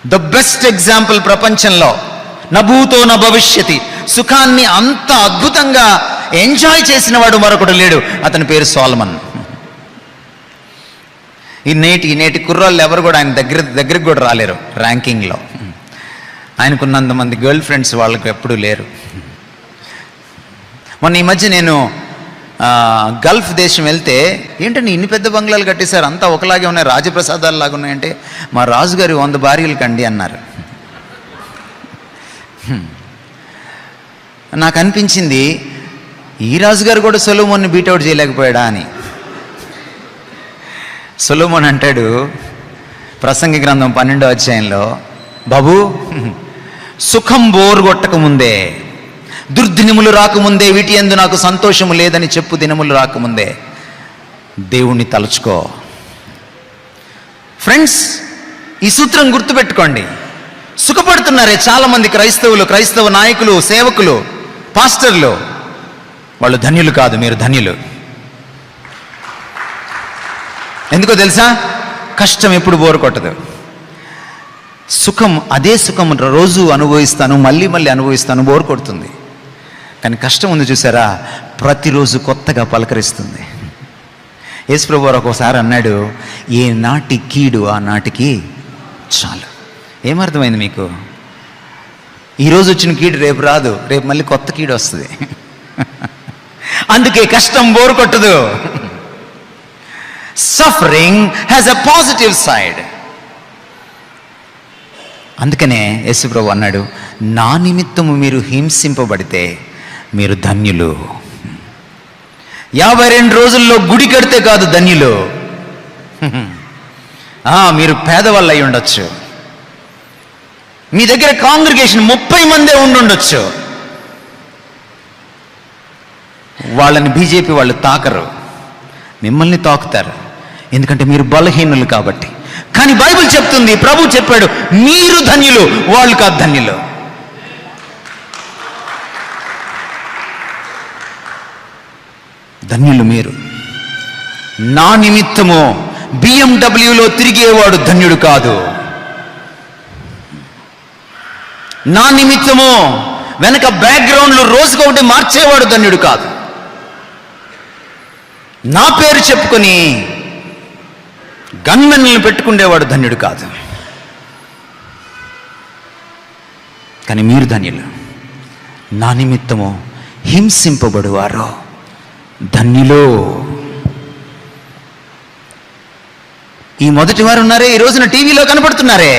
The best example ప్రపంచంలో. నభూతో న భవిష్యతి. సుఖాన్ని అంత అద్భుతంగా ఎంజాయ్ చేసిన వాడు మరొకడు లేడు. అతని పేరు సోలమన్. ఈ నేటి కుర్రాళ్ళు ఎవరు కూడా ఆయన దగ్గరికి కూడా రాలేరు ర్యాంకింగ్లో. ఆయనకున్నంతమంది గర్ల్ ఫ్రెండ్స్ వాళ్ళకు ఎప్పుడూ లేరు. మొన్న ఈ మధ్య నేను గల్ఫ్ దేశం వెళ్తే, ఏంటంటే ఇన్ని పెద్ద బంగ్లాలు కట్టేశారు, అంతా ఒకలాగే ఉన్నాయి, రాజప్రసాదాలు లాగా ఉన్నాయంటే, మా రాజుగారి 100 భార్యలు కండి అన్నారు. నాకు అనిపించింది, ఈ రాజుగారు కూడా సొలొమోన్ని బీటౌట్ చేయలేకపోయాడా అని. సొలొమోన్ అంటాడు ప్రసంగి గ్రంథం 12వ అధ్యాయంలో, బాబు సుఖం బోరు కొట్టకముందే, దుర్దినములు రాకముందే, వీటి యందు నాకు సంతోషము లేదని చెప్పు దినములు రాకముందే దేవుణ్ణి తలుచుకో. ఫ్రెండ్స్, ఈ సూత్రం గుర్తుపెట్టుకోండి. సుఖపడుతున్నారే చాలామంది క్రైస్తవ నాయకులు, సేవకులు, పాస్టర్లు, వాళ్ళు ధన్యులు కాదు, మీరు ధన్యులు. ఎందుకో తెలుసా? కష్టం ఎప్పుడు బోరు కొట్టదు. సుఖం, అదే సుఖం రోజు అనుభవిస్తాను, మళ్ళీ అనుభవిస్తాను, బోరు కొడుతుంది. కానీ కష్టం ఉంది చూసారా, ప్రతిరోజు కొత్తగా పలకరిస్తుంది. యేసుప్రభు వారు ఒక్కోసారి అన్నాడు, ఏ నాటి కీడు ఆ నాటికి చాలు. ఏమర్థమైంది మీకు? ఈరోజు వచ్చిన కీడు రేపు రాదు, రేపు మళ్ళీ కొత్త కీడు వస్తుంది. అందుకే కష్టం బోరు కొట్టదు. Suffering has a positive side. అందుకనే యేసుప్రభు అన్నాడు, నా నిమిత్తము మీరు హింసింపబడితే మీరు ధన్యులు. 52 రోజుల్లో గుడి కడితే కాదు ధన్యులు. మీరు పేదవాళ్ళు అయి ఉండొచ్చు, మీ దగ్గర కాంగ్రిగేషన్ 30 మందే ఉండుండొచ్చు. వాళ్ళని బీజేపీ వాళ్ళు తాకరు, మిమ్మల్ని తాకుతారు, ఎందుకంటే మీరు బలహీనులు కాబట్టి. కానీ బైబిల్ చెప్తుంది, ప్రభు చెప్పాడు, మీరు ధన్యులు, వాళ్ళు కాదు ధన్యులు. ధన్యులు మీరు. నా నిమిత్తము బిఎండబ్ల్యూలో తిరిగేవాడు ధన్యుడు కాదు. నా నిమిత్తము వెనక బ్యాక్గ్రౌండ్లో రోజుకొకటి మార్చేవాడు ధన్యుడు కాదు. నా పేరు చెప్పుకొని గన్మెన్లను పెట్టుకునేవాడు ధన్యుడు కాదు. కానీ మీరు ధన్యులు. నా నిమిత్తము హింసింపబడువారు ధన్యులు. ఈ మొదటి వారు ఉన్నారే, ఈ రోజున టీవీలో కనపడుతున్నారే,